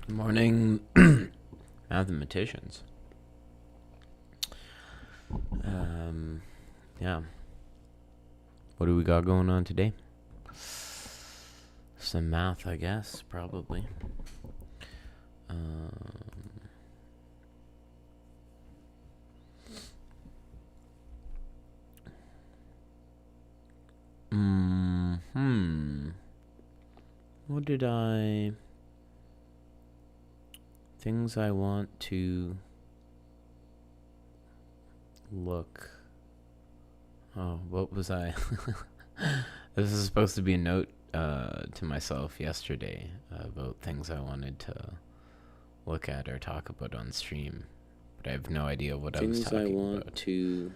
Good morning, mathematicians. Yeah. What do we got going on today? Some math, I guess, probably. What did I... Things I want to look... Oh, what was I? This is supposed to be a note to myself yesterday about things I wanted to look at or talk about on stream. But I have no idea what I was talking about. Things I want to...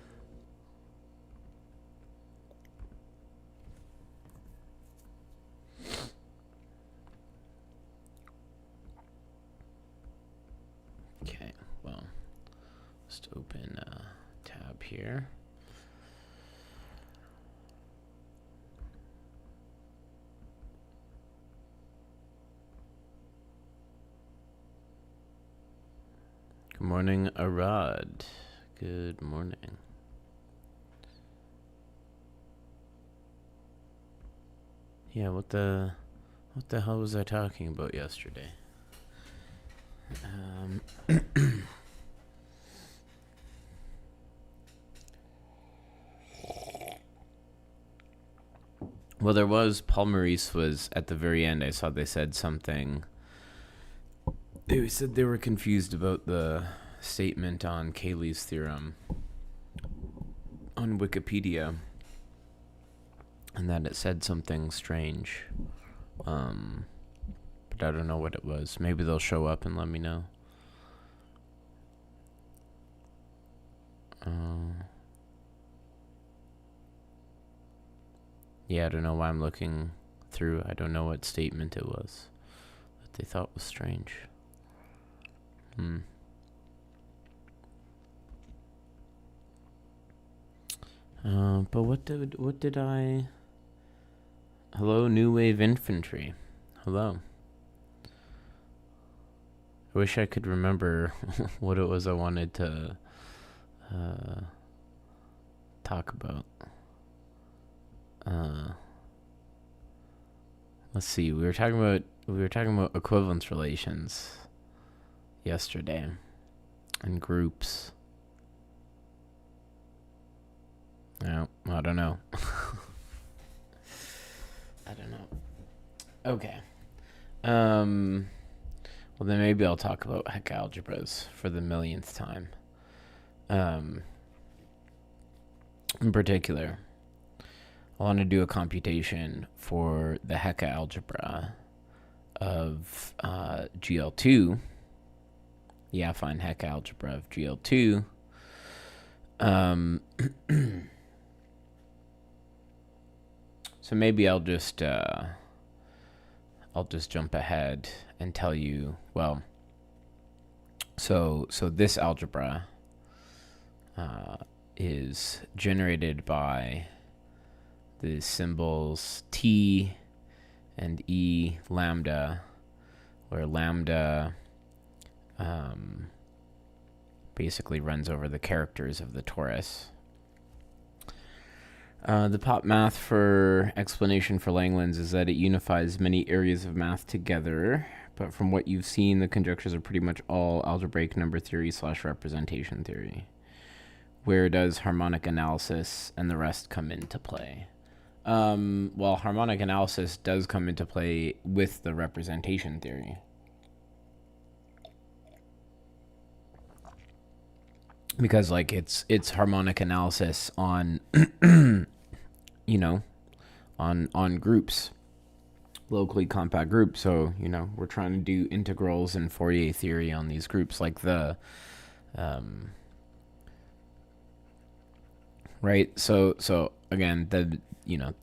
Okay, well, just open a tab here. Good morning, Arad. Good morning. Yeah, what the hell was I talking about yesterday? Well, there was, Paul Maurice was at the very end. I saw they said something. They said they were confused about the statement on Cayley's theorem on Wikipedia, and that it said something strange. But I don't know what it was. Maybe they'll show up and let me know. Yeah, I don't know why I'm looking through. I don't know what statement it was that they thought was strange. But what did I... Hello, New Wave Infantry. Hello. I wish I could remember what it was I wanted to talk about. Let's see. We were talking about equivalence relations yesterday and groups. No, I don't know. I don't know. Okay. Well, then maybe I'll talk about heck algebras for the millionth time. In particular, I want to do a computation for the Hecke algebra of GL2. Yeah, find Hecke algebra of GL2. So maybe I'll just jump ahead and tell you, well, so this algebra is generated by the symbols T and E lambda, where lambda basically runs over the characters of the torus. The pop math for explanation for Langlands is that it unifies many areas of math together, but from what you've seen, the conjectures are pretty much all algebraic number theory / representation theory. Where does harmonic analysis and the rest come into play? Well, harmonic analysis does come into play with the representation theory. Because like it's harmonic analysis on on groups, locally compact groups. So we're trying to do integrals and Fourier theory on these groups, like the right. So again, the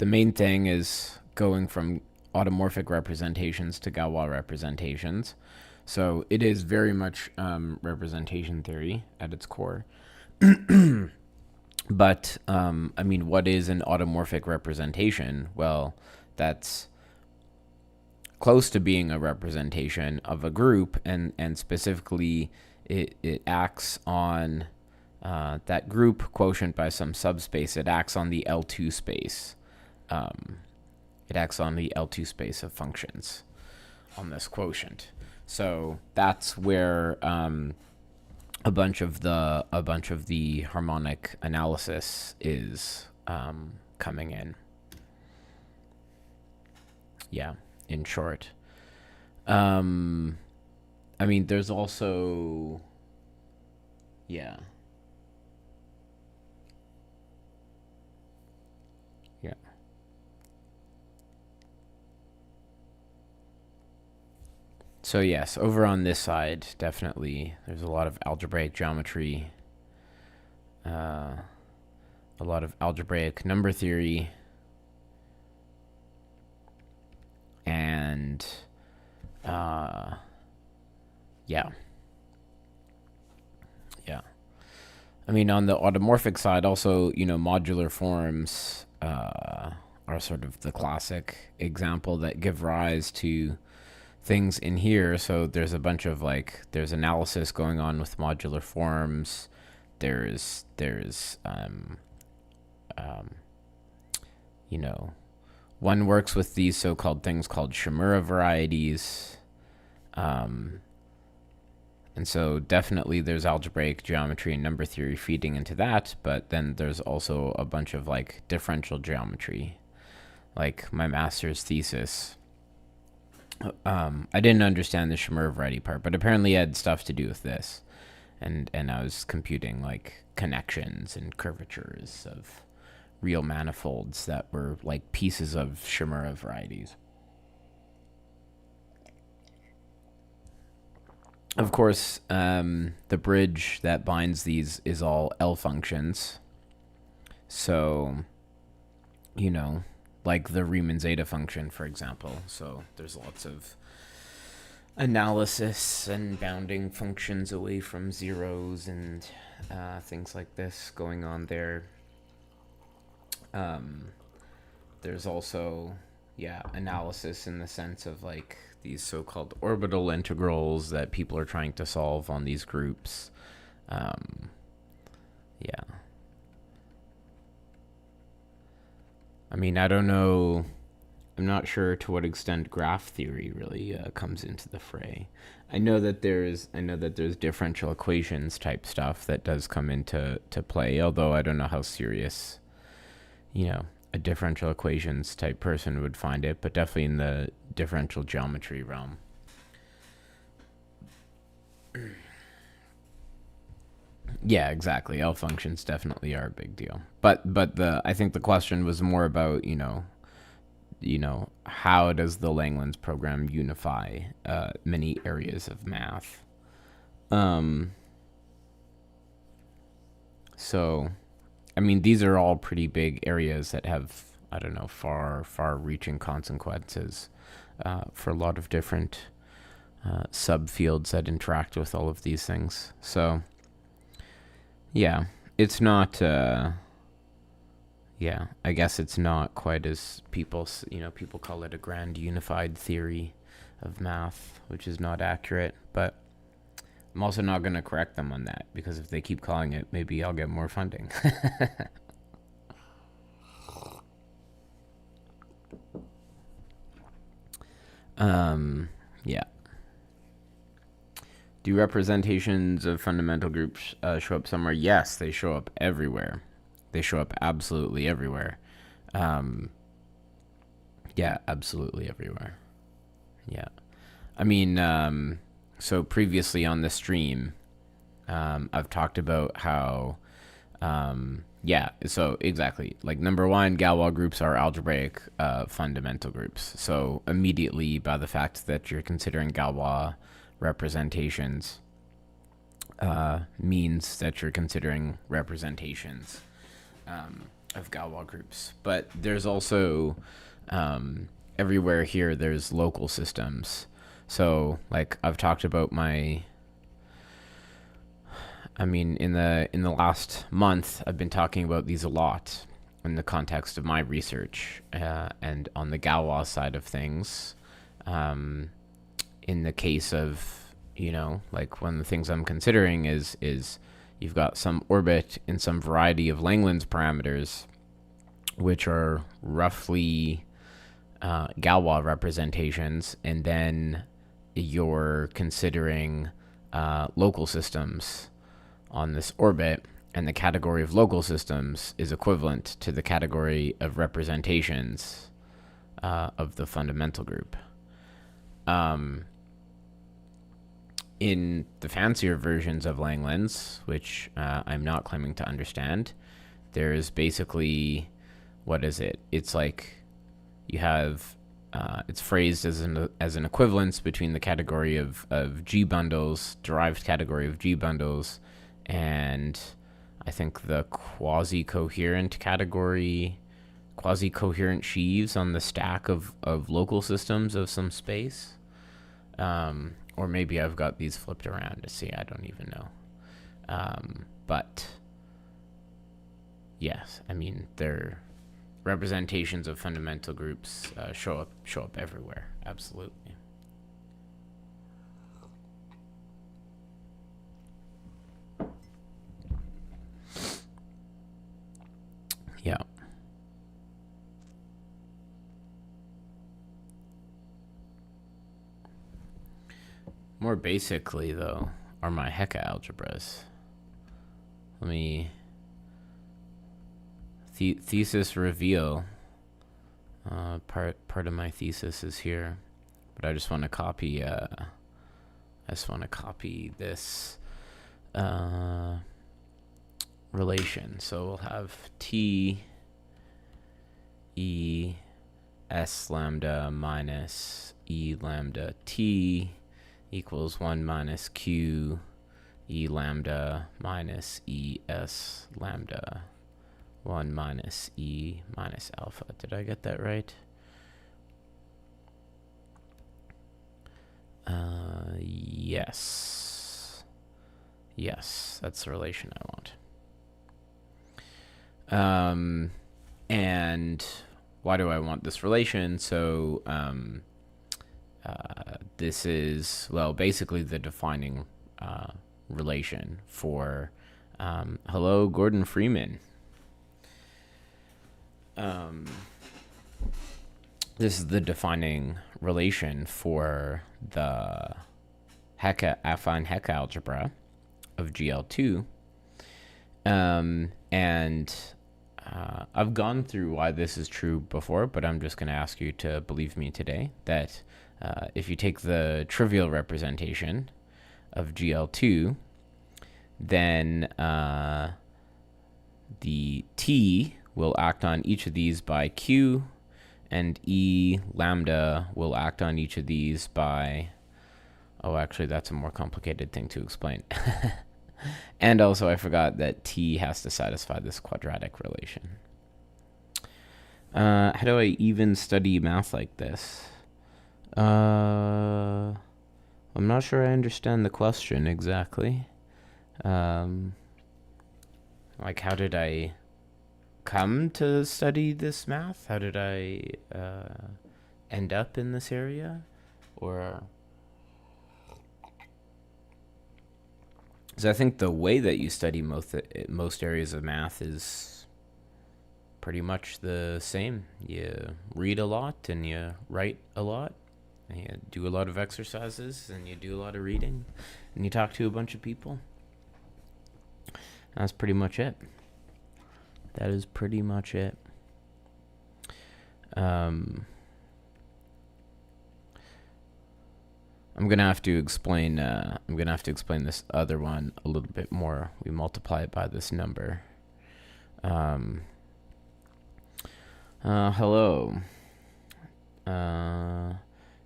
main thing is going from automorphic representations to Galois representations. So it is very much representation theory at its core. But, what is an automorphic representation? Well, that's close to being a representation of a group, and specifically it acts on that group quotient by some subspace. It acts on the L2 space. It acts on the L2 space of functions on this quotient. So that's where a bunch of the harmonic analysis is coming in. Yeah, in short. I mean, there's also, yeah. Yeah. So yes, over on this side, definitely, there's a lot of algebraic geometry, a lot of algebraic number theory, and yeah. I mean, on the automorphic side, also, modular forms are sort of the classic example that give rise to things in here. So there's a bunch of there's analysis going on with modular forms. There's one works with these so-called things called Shimura varieties. And so definitely there's algebraic geometry and number theory feeding into that, but then there's also a bunch of differential geometry. Like my master's thesis, I didn't understand the Shimura variety part, but apparently it had stuff to do with this. And I was computing connections and curvatures of real manifolds that were pieces of Shimura varieties. Of course, the bridge that binds these is all L functions. So, like the Riemann zeta function, for example. So there's lots of analysis and bounding functions away from zeros and things like this going on there. There's also, analysis in the sense of these so-called orbital integrals that people are trying to solve on these groups. I mean, I don't know. I'm not sure to what extent graph theory really comes into the fray. I know that there's differential equations type stuff that does come into play, although I don't know how serious, a differential equations type person would find it, but definitely in the differential geometry realm. Yeah, exactly. L functions definitely are a big deal. But I think the question was more about, how does the Langlands program unify many areas of math? So, I mean, these are all pretty big areas that have, I don't know, far-reaching consequences for a lot of different subfields that interact with all of these things. So, yeah, it's not. I guess it's not quite as people call it a grand unified theory of math, which is not accurate. But I'm also not going to correct them on that, because if they keep calling it, maybe I'll get more funding. Yeah. Do representations of fundamental groups show up somewhere? Yes, they show up everywhere. They show up absolutely everywhere. Yeah, absolutely everywhere. Yeah. I mean, so previously on the stream, I've talked about how, so exactly. Number one, Galois groups are algebraic fundamental groups. So immediately, by the fact that you're considering Galois representations, means that you're considering representations of Galois groups. But there's also, everywhere here, there's local systems. So, I've talked about in the last month, I've been talking about these a lot in the context of my research, and on the Galois side of things, in the case of, like one of the things I'm considering is you've got some orbit in some variety of Langlands parameters, which are roughly Galois representations, and then you're considering local systems on this orbit, and the category of local systems is equivalent to the category of representations of the fundamental group. In the fancier versions of Langlands, which I'm not claiming to understand, there's basically, what is it? It's like you have, it's phrased as an equivalence between the category of G bundles, derived category of G bundles, and I think the quasi-coherent category, quasi-coherent sheaves on the stack of local systems of some space. Or maybe I've got these flipped around to see, I don't even know. But yes, I mean, they're representations of fundamental groups show up everywhere. Absolutely. Yeah. More basically, though, are my Hecke algebras. Let me thesis reveal. Part of my thesis is here, but I just want to copy. This relation. So we'll have T E S lambda minus E lambda T equals 1 minus Q E lambda minus E S lambda 1 minus E minus alpha. Did I get that right? Yes. Yes, that's the relation I want. And why do I want this relation? So this is, well, basically the defining relation for, hello, Gordon Freeman. This is the defining relation for the affine Hecke algebra of GL2. And I've gone through why this is true before, but I'm just going to ask you to believe me today that if you take the trivial representation of GL2, then the T will act on each of these by Q, and E lambda will act on each of these by, oh, actually, that's a more complicated thing to explain. And also, I forgot that T has to satisfy this quadratic relation. How do I even study math like this? I'm not sure I understand the question exactly. Like, how did I come to study this math? How did I end up in this area? Or... So I think the way that you study most areas of math is pretty much the same. You read a lot and you write a lot. And you do a lot of exercises and you do a lot of reading and you talk to a bunch of people. That's pretty much it. That is pretty much it. I'm gonna have to explain this other one a little bit more. We multiply it by this number. Hello.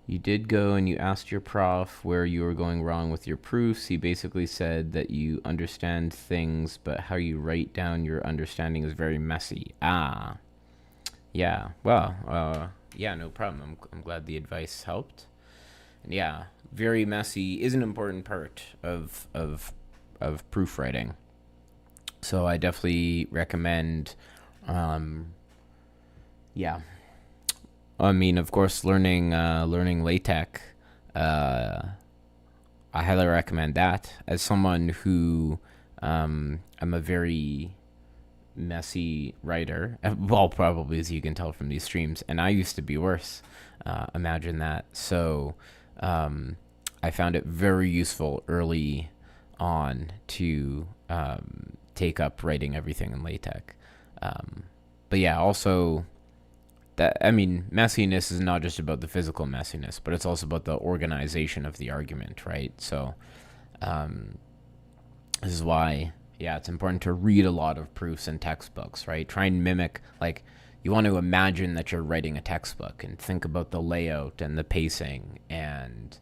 You did go and you asked your prof where you were going wrong with your proofs. He basically said that you understand things, but how you write down your understanding is very messy. Ah. Yeah. Well, yeah, no problem. I'm glad the advice helped. And yeah, very messy is an important part of proofwriting. So I definitely recommend, yeah. I mean, of course, learning LaTeX. I highly recommend that. As someone who, I'm a very messy writer, well, probably as you can tell from these streams, and I used to be worse. Imagine that. So, I found it very useful early on to take up writing everything in LaTeX. But yeah, also that, I mean, messiness is not just about the physical messiness, but it's also about the organization of the argument, right? So this is why, yeah, it's important to read a lot of proofs and textbooks, right? Try and mimic, like, you want to imagine that you're writing a textbook and think about the layout and the pacing, and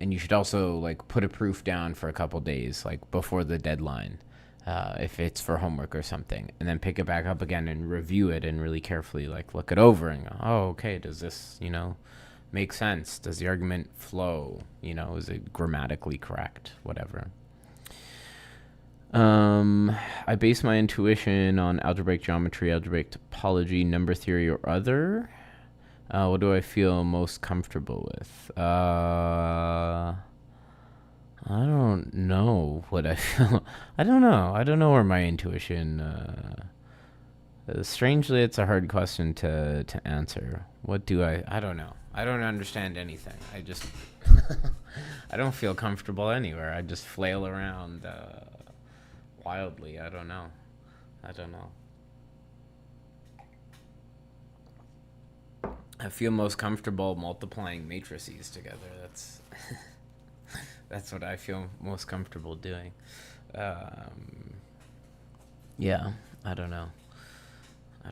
you should also like put a proof down for a couple days, like before the deadline, if it's for homework or something, and then pick it back up again and review it and really carefully like look it over and go, oh, okay, does this, make sense? Does the argument flow? Is it grammatically correct? Whatever. I base my intuition on algebraic geometry, algebraic topology, number theory, or other. What do I feel most comfortable with? I don't know what I feel. I don't know. I don't know where my intuition. Strangely, it's a hard question to answer. What do I? I don't know. I don't understand anything. I just. I don't feel comfortable anywhere. I just flail around wildly. I don't know. I feel most comfortable multiplying matrices together. That's what I feel most comfortable doing. Yeah, I don't know. I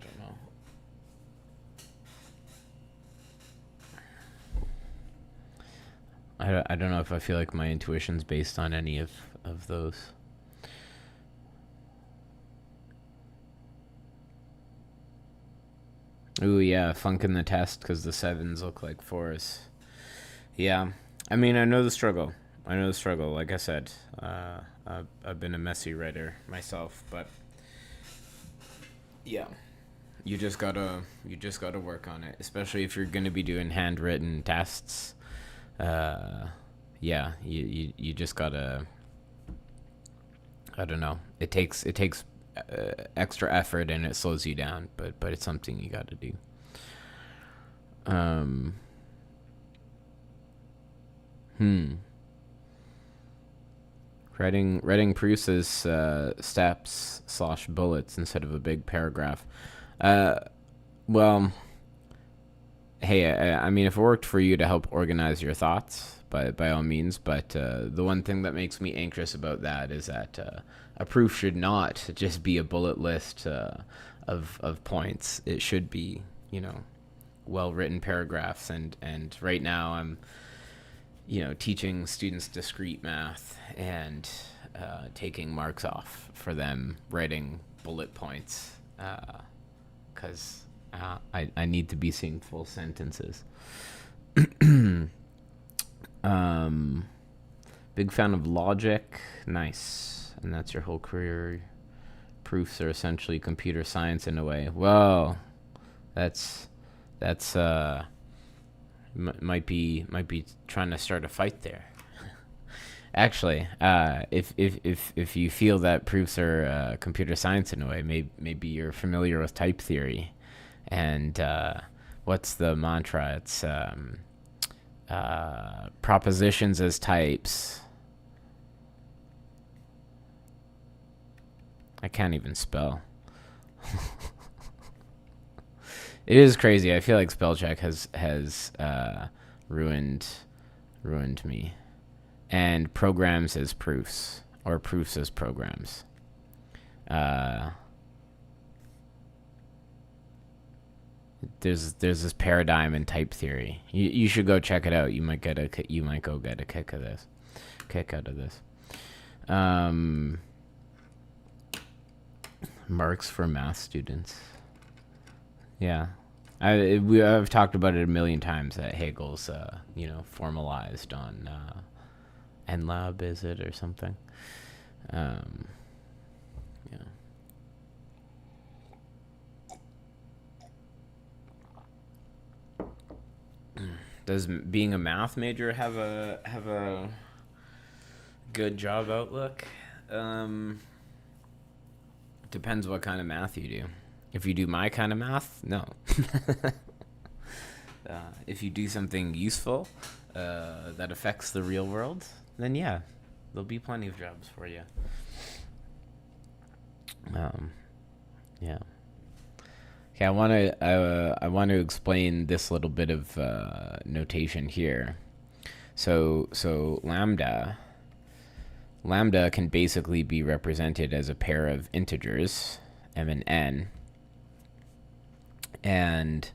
don't know if I feel like my intuition's based on any of those. Ooh, yeah, funk in the test because the sevens look like fours. Yeah, I mean, I know the struggle. Like I said, I've been a messy writer myself, but yeah, you just gotta work on it, especially if you're gonna be doing handwritten tests. Yeah, you just gotta. I don't know. It takes extra effort and it slows you down, but it's something you got to do. Writing proofs as steps / bullets instead of a big paragraph. Well, hey, I mean, if it worked for you to help organize your thoughts, by all means. But the one thing that makes me anxious about that is that a proof should not just be a bullet list of points. It should be, well-written paragraphs. And right now I'm, teaching students discrete math and taking marks off for them writing bullet points because I need to be seeing full sentences. Big fan of logic. Nice. And that's your whole career. Proofs are essentially computer science in a way. Well, that's might be trying to start a fight there. Actually, if you feel that proofs are computer science in a way, maybe you're familiar with type theory, and what's the mantra? It's propositions as types. I can't even spell. It is crazy. I feel like spell check has ruined me. And programs as proofs, or proofs as programs. There's this paradigm in type theory. You should go check it out. You might go get a kick out of this. Marks for math students. Yeah. I've talked about it a million times that Hegel's, formalized on NLab, is it, or something? Yeah. Does being a math major have a good job outlook? Depends what kind of math you do. If you do my kind of math, no. If you do something useful that affects the real world, then yeah, there'll be plenty of jobs for you. Yeah. Okay, I want to explain this little bit of notation here. So lambda can basically be represented as a pair of integers, m and n, and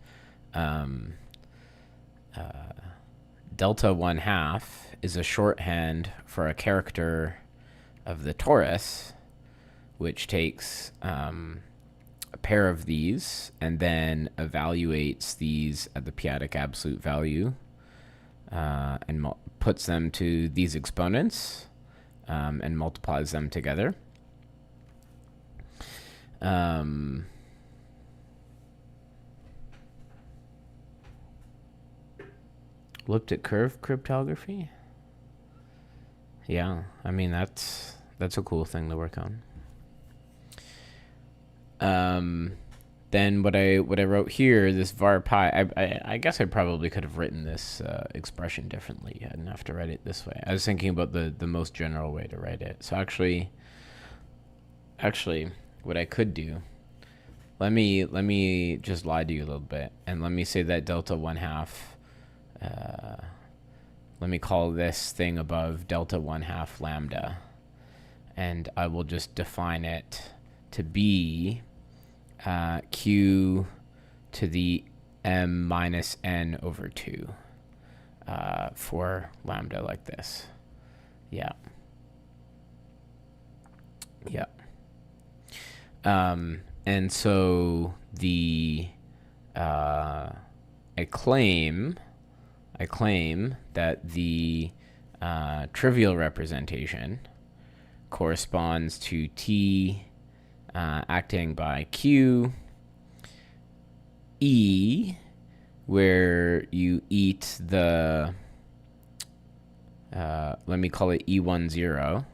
delta 1/2 is a shorthand for a character of the torus, which takes a pair of these and then evaluates these at the p-adic absolute value and puts them to these exponents and multiplies them together. Elliptic curve cryptography? Yeah, I mean, that's a cool thing to work on. Then what I wrote here, this var pi, I guess I probably could have written this expression differently. I didn't have to write it this way. I was thinking about the most general way to write it. So actually, what I could do, let me just lie to you a little bit, and let me say that delta 1/2. Let me call this thing above delta 1/2 lambda, and I will just define it to be q to the m minus n over 2 for lambda like this. Yeah. And so I claim that the trivial representation corresponds to t acting by q e, where you eat the let me call it E10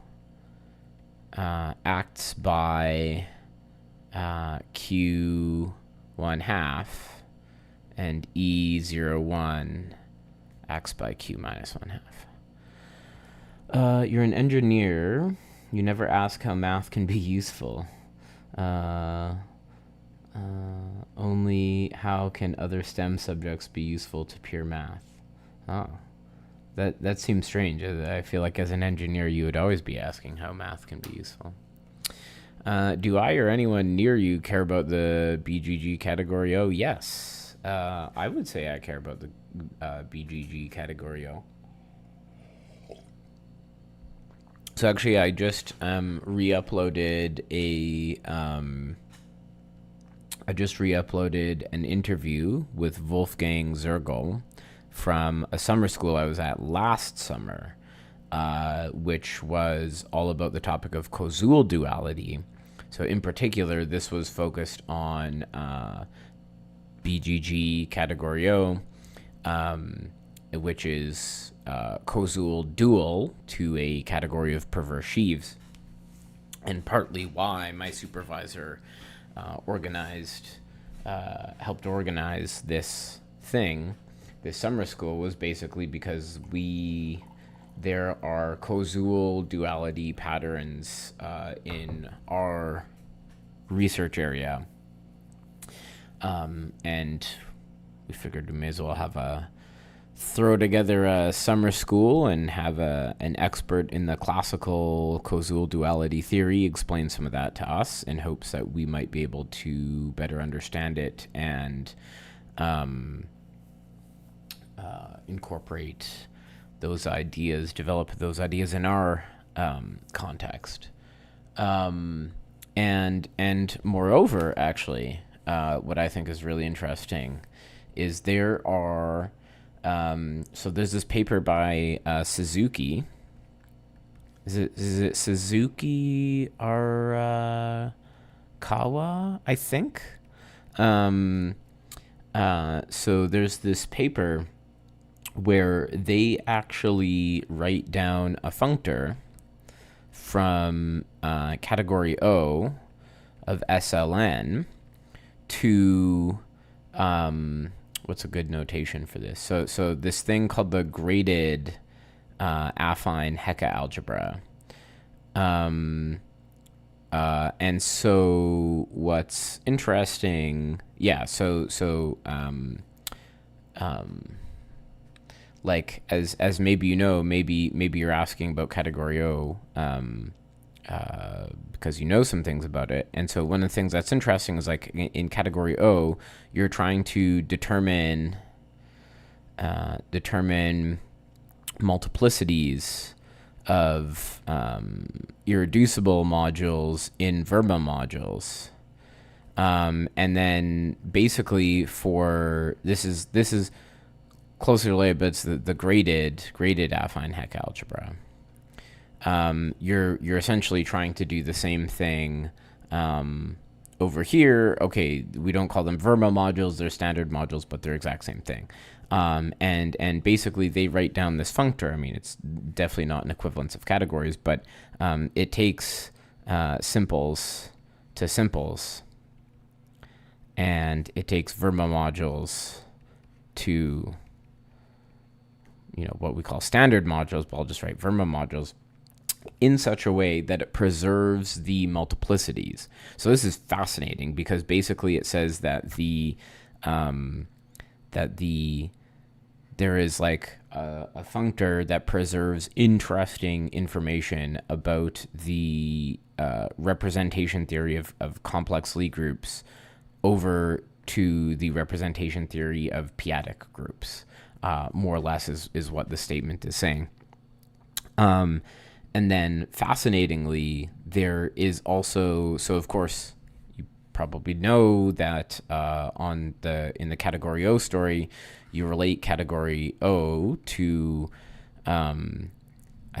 acts by q 1/2, and E01 acts by q minus 1/2. You're an engineer. You never ask how math can be useful. Only how can other STEM subjects be useful to pure math? Oh, that seems strange. I feel like as an engineer, you would always be asking how math can be useful. Do I or anyone near you care about the BGG category O? Yes. I would say I care about the BGG category O. So actually, I just re-uploaded an interview with Wolfgang Zergel from a summer school I was at last summer, which was all about the topic of Koszul duality. So in particular, this was focused on BGG category O, which is Koszul dual to a category of perverse sheaves, and partly why my supervisor helped organize this summer school was basically because there are Koszul duality patterns in our research area, and we figured we may as well throw together a summer school and have an expert in the classical Koszul duality theory explain some of that to us, in hopes that we might be able to better understand it and incorporate those ideas, develop those ideas in our context. And moreover, actually, what I think is really interesting is there are so there's this paper by Suzuki. Is it Suzuki Arakawa, I think? So there's this paper where they actually write down a functor from category O of SLN to what's a good notation for this? So this thing called the graded affine Hecke algebra. And so what's interesting, like as maybe you know, maybe you're asking about category O, because you know some things about it. And so one of the things that's interesting is like in category O, you're trying to determine multiplicities of irreducible modules in Verma modules. And then basically for this is closely related, but it's the graded affine Hecke algebra. You're essentially trying to do the same thing over here. Okay, we don't call them Verma modules; they're standard modules, but they're exact same thing. And basically they write down this functor. I mean, it's definitely not an equivalence of categories, but it takes simples to simples, and it takes Verma modules to what we call standard modules, but I'll just write Verma modules in such a way that it preserves the multiplicities. So this is fascinating because basically it says that there is like a functor that preserves interesting information about the representation theory of complex Lie groups over to the representation theory of p-adic groups. More or less is what the statement is saying. And then fascinatingly, there is also, so of course, you probably know that in the category O story, you relate category O to, I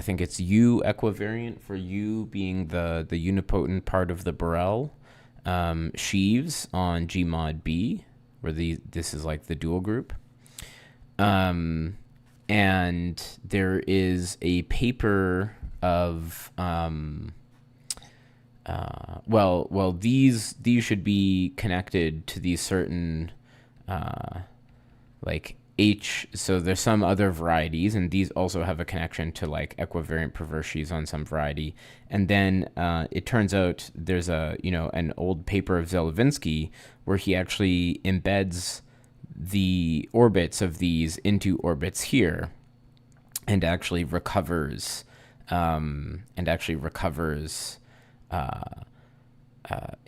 think it's U equivariant for U being the unipotent part of the Borel sheaves on G mod B, where this is like the dual group. And there is a paper of these should be connected to these certain like H. So there's some other varieties, and these also have a connection to like equivariant perverse sheaves on some variety. And then it turns out there's an old paper of Zelevinsky where he actually embeds the orbits of these into orbits here, and actually recovers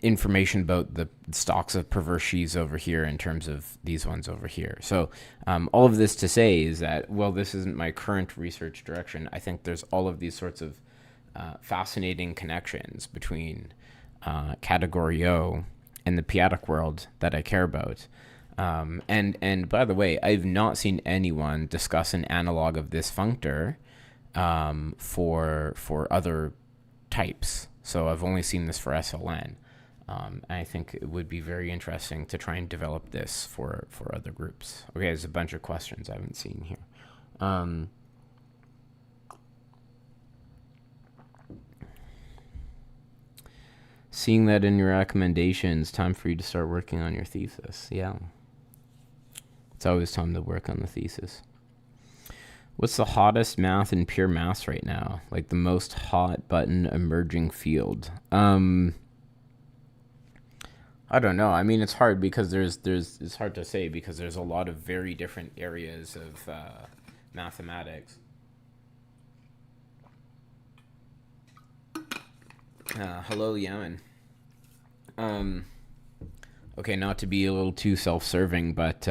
information about the stocks of perverse sheaves over here in terms of these ones over here. So all of this to say is that, well, this isn't my current research direction. I think there's all of these sorts of fascinating connections between category O and the p-adic world that I care about. And by the way, I've not seen anyone discuss an analog of this functor for other types. So I've only seen this for SLN. And I think it would be very interesting to try and develop this for other groups. Okay, there's a bunch of questions I haven't seen here. Seeing that in your recommendations, time for you to start working on your thesis. Yeah. It's always time to work on the thesis. What's the hottest math in pure maths right now? Like the most hot button emerging field? I don't know. I mean, it's hard because it's hard to say because there's a lot of very different areas of mathematics. Hello, Yemen. Okay, not to be a little too self-serving, but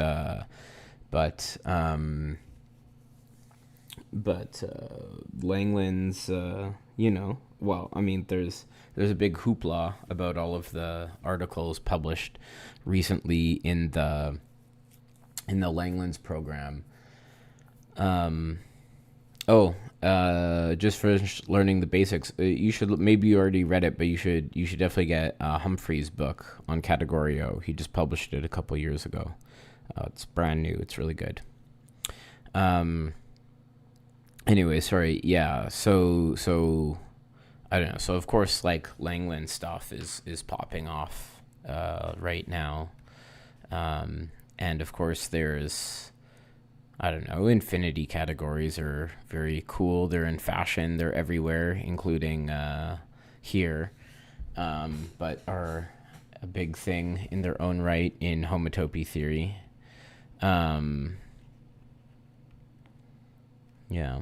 Langland's, well, I mean, there's a big hoopla about all of the articles published recently in the Langland's program. Just finished learning the basics. You should, maybe you already read it, but you should definitely get Humphrey's book on category O. He just published it a couple years ago. It's brand new. It's really good. Anyway, sorry. Yeah. So I don't know. So of course, like Langland stuff is popping off right now, and of course there's, I don't know, infinity categories are very cool. They're in fashion. They're everywhere, including here, but are a big thing in their own right in homotopy theory. Yeah.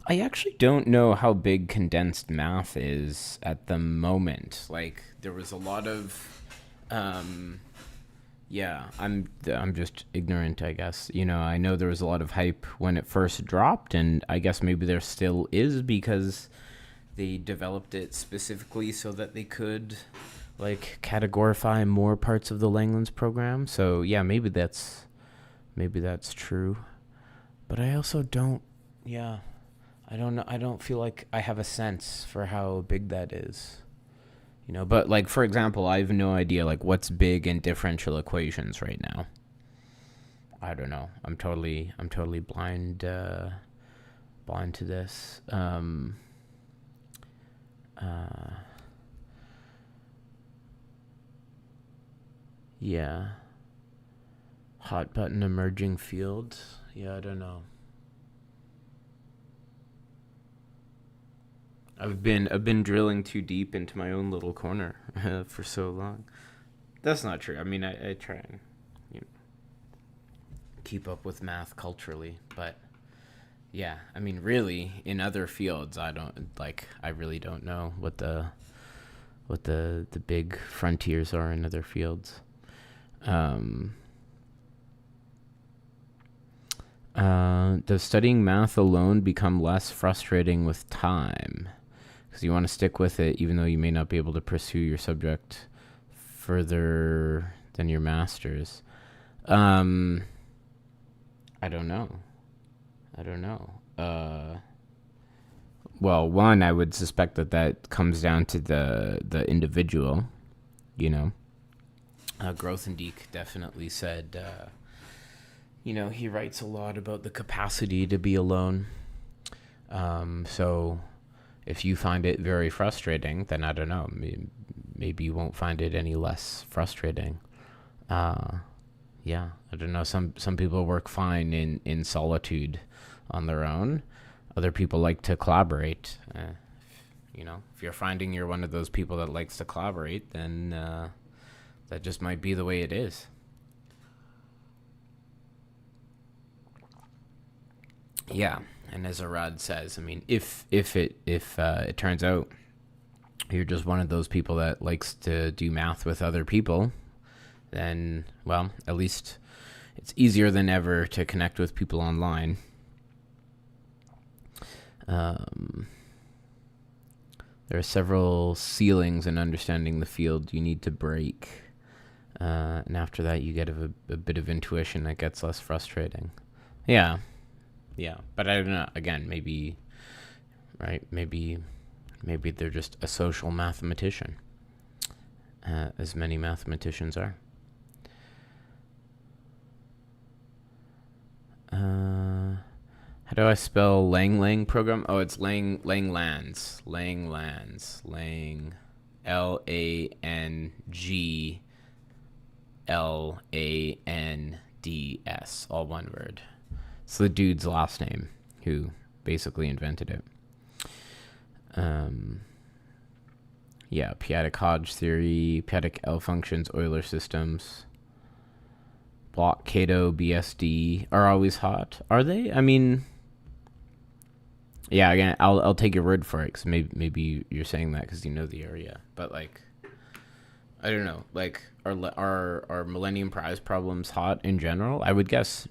I actually don't know how big condensed math is at the moment. Like there was a lot of yeah, I'm just ignorant, I guess. You know, I know there was a lot of hype when it first dropped, and I guess maybe there still is because they developed it specifically so that they could like categorify more parts of the Langlands program. So, yeah, maybe that's true. But I also don't, yeah, I don't know. I don't feel like I have a sense for how big that is. You know, but like for example, I have no idea like what's big in differential equations right now. I don't know. I'm totally blind blind to this. Yeah. Hot button emerging field. Yeah, I don't know. I've been drilling too deep into my own little corner for so long. That's not true. I mean, I try and keep up with math culturally, but yeah, I mean, really, in other fields, I really don't know what the big frontiers are in other fields. Does studying math alone become less frustrating with time? Because you want to stick with it, even though you may not be able to pursue your subject further than your master's. I don't know. Well, one, I would suspect that comes down to the individual, you know. Grothendieck definitely said, he writes a lot about the capacity to be alone. So if you find it very frustrating, then I don't know, maybe you won't find it any less frustrating. Yeah, I don't know. Some people work fine in solitude on their own. Other people like to collaborate. If you're finding you're one of those people that likes to collaborate, then that just might be the way it is. Yeah, and as Arad says, I mean, if it turns out you're just one of those people that likes to do math with other people, then, well, at least it's easier than ever to connect with people online. There are several ceilings in understanding the field you need to break. And after that, you get a bit of intuition that gets less frustrating. Yeah. But I don't know. Again, maybe, right? Maybe they're just a social mathematician, as many mathematicians are. How do I spell Lang program? Oh, it's Langlands. Langlands. All one word. It's the dude's last name who basically invented it. Yeah, P-adic Hodge theory, P-adic L functions, Euler systems. Block, Cato, BSD are always hot. Are they? I mean, yeah. Again, I'll take your word for it because maybe you're saying that because you know the area. But like, I don't know. Like, are Millennium Prize problems hot in general? I would guess.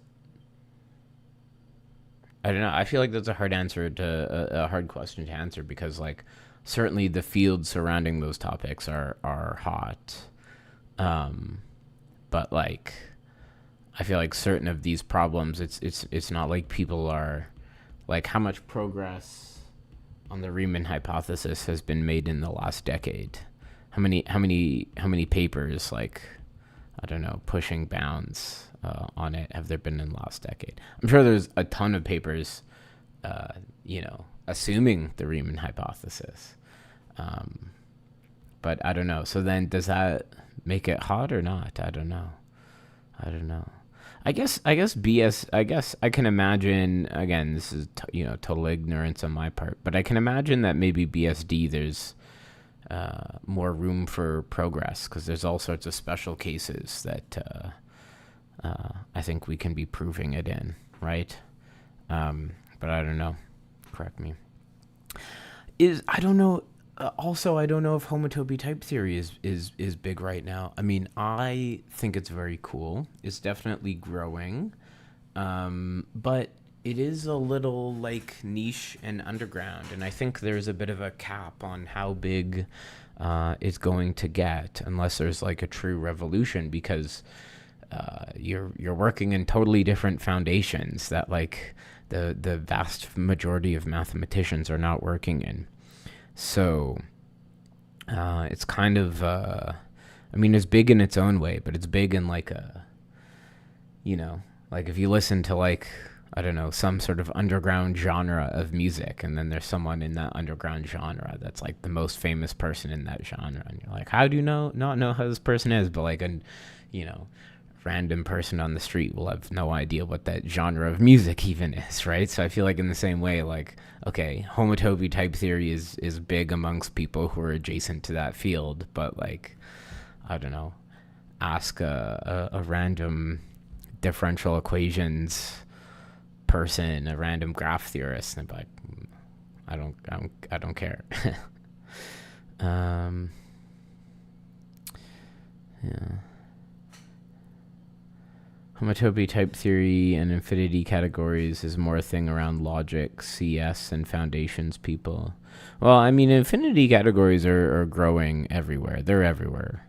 I don't know. I feel like that's a hard question to answer because like certainly the fields surrounding those topics are hot. But like, I feel like certain of these problems, it's not like people are, like, how much progress on the Riemann hypothesis has been made in the last decade? How many papers, like, I don't know, pushing bounds on it have there been in the last decade? I'm sure there's a ton of papers, assuming the Riemann hypothesis. But I don't know. So then does that make it hot or not? I don't know. I guess BS. I guess I can imagine. Again, this is total ignorance on my part, but I can imagine that maybe BSD there's more room for progress because there's all sorts of special cases that I think we can be proving it in, right? But I don't know. Correct me. I don't know. Also, I don't know if homotopy type theory is big right now. I mean, I think it's very cool. It's definitely growing, but it is a little like niche and underground, and I think there's a bit of a cap on how big it's going to get unless there's like a true revolution, because you're working in totally different foundations that like the vast majority of mathematicians are not working in. So it's kind of, it's big in its own way, but it's big in like like if you listen to like, I don't know, some sort of underground genre of music, and then there's someone in that underground genre that's like the most famous person in that genre, and you're like, how do you not know how this person is? But like random person on the street will have no idea what that genre of music even is, right? So I feel like in the same way, like, okay, homotopy type theory is big amongst people who are adjacent to that field, but like, I don't know, ask a random differential equations person, a random graph theorist, and like, I don't care. Yeah. Homotopy type theory and infinity categories is more a thing around logic, CS, and foundations people. Well, I mean, infinity categories are growing everywhere. They're everywhere.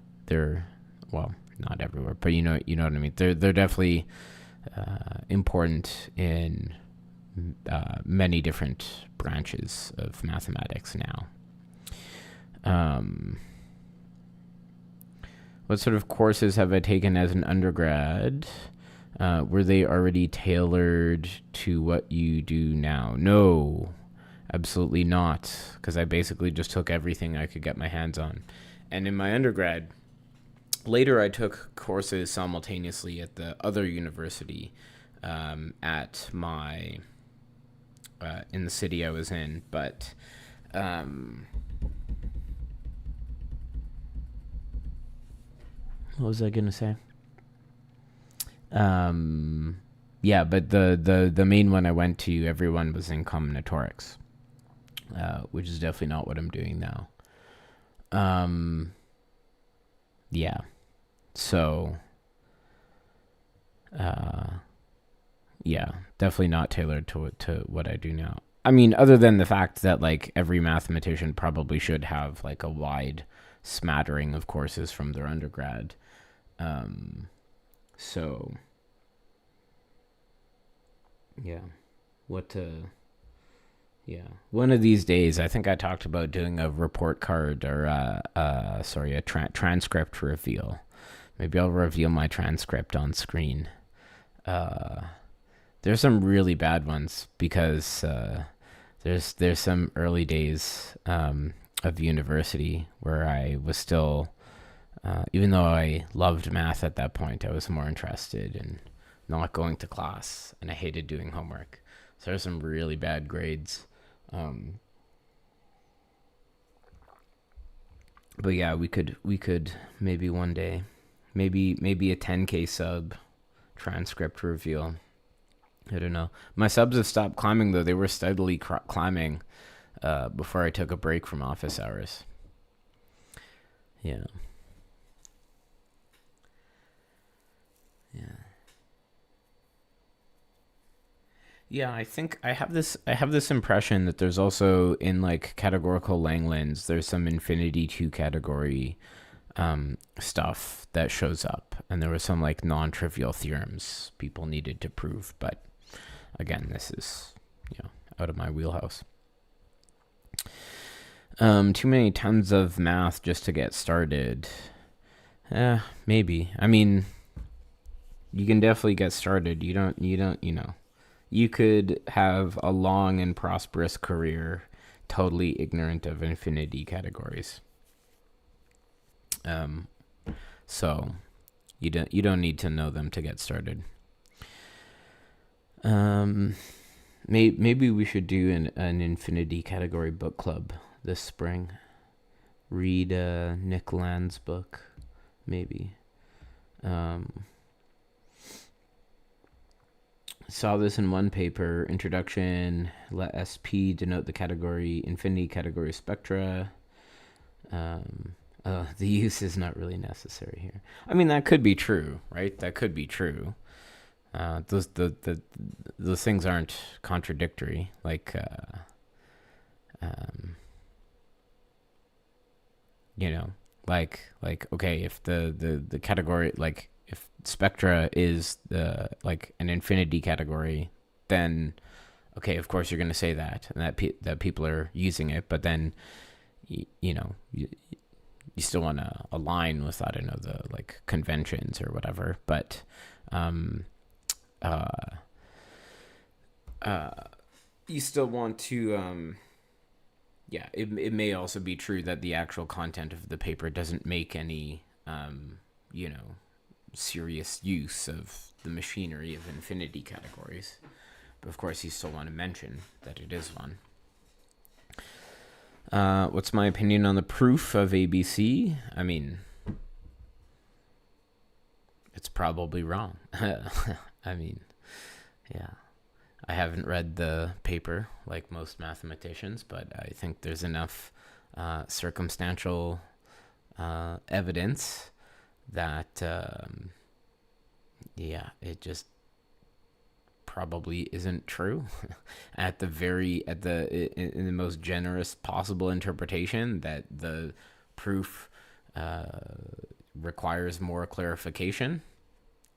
Well, not everywhere, but you know what I mean. They're definitely important in many different branches of mathematics now. What sort of courses have I taken as an undergrad? Were they already tailored to what you do now? No, absolutely not, because I basically just took everything I could get my hands on. And in my undergrad, later I took courses simultaneously at the other university at my in the city I was in, but what was I gonna say? Yeah, but the main one I went to, everyone was in combinatorics, which is definitely not what I'm doing now. Yeah, so yeah, definitely not tailored to what I do now. I mean, other than the fact that like every mathematician probably should have like a wide smattering of courses from their undergrad. So yeah, one of these days, I think I talked about doing a report card or a transcript reveal. Maybe I'll reveal my transcript on screen. There's some really bad ones because there's some early days of university where I was still, even though I loved math at that point, I was more interested in not going to class, and I hated doing homework. So there's some really bad grades. But yeah, we could maybe one day, maybe a 10K sub transcript reveal. I don't know. My subs have stopped climbing though. They were steadily climbing before I took a break from office hours. Yeah. Yeah, I think I have this impression that there's also in like categorical Langlands, there's some infinity 2 category stuff that shows up, and there were some like non-trivial theorems people needed to prove, but again, this is out of my wheelhouse. Too many tons of math just to get started. Maybe. I mean, You can definitely get started. You could have a long and prosperous career totally ignorant of infinity categories. So you don't need to know them to get started. Maybe we should do an infinity category book club this spring. Read Nick Land's book, maybe. Saw this in one paper, introduction, let SP denote the category, infinity category spectra. The use is not really necessary here. I mean, that could be true, right? That could be true. Those things aren't contradictory. Like, okay, if the category, like, if spectra is like an infinity category, then okay, of course you're going to say that, and that people are using it, but then you still want to align with, I don't know, the like conventions or whatever, but you still want to it may also be true that the actual content of the paper doesn't make any serious use of the machinery of infinity categories, but of course you still want to mention that it is one. What's my opinion on the proof of ABC? I mean, it's probably wrong. I mean, yeah. I haven't read the paper like most mathematicians, but I think there's enough circumstantial evidence that, it just probably isn't true. In the most generous possible interpretation, that the proof requires more clarification,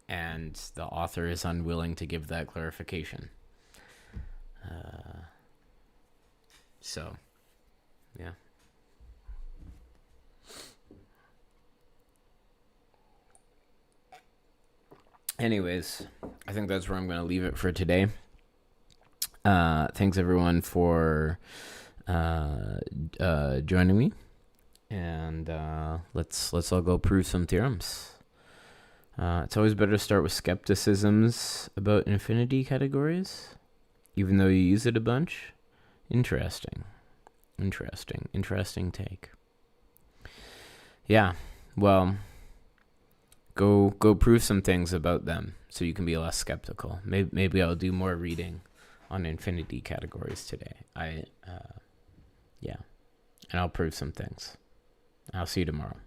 and the author is unwilling to give that clarification. So, yeah. Anyways, I think that's where I'm going to leave it for today. Thanks everyone for joining me, and let's all go prove some theorems. It's always better to start with skepticisms about infinity categories, even though you use it a bunch. Interesting take. Yeah, well, go prove some things about them so you can be less skeptical. Maybe I'll do more reading on infinity categories today. And I'll prove some things. I'll see you tomorrow.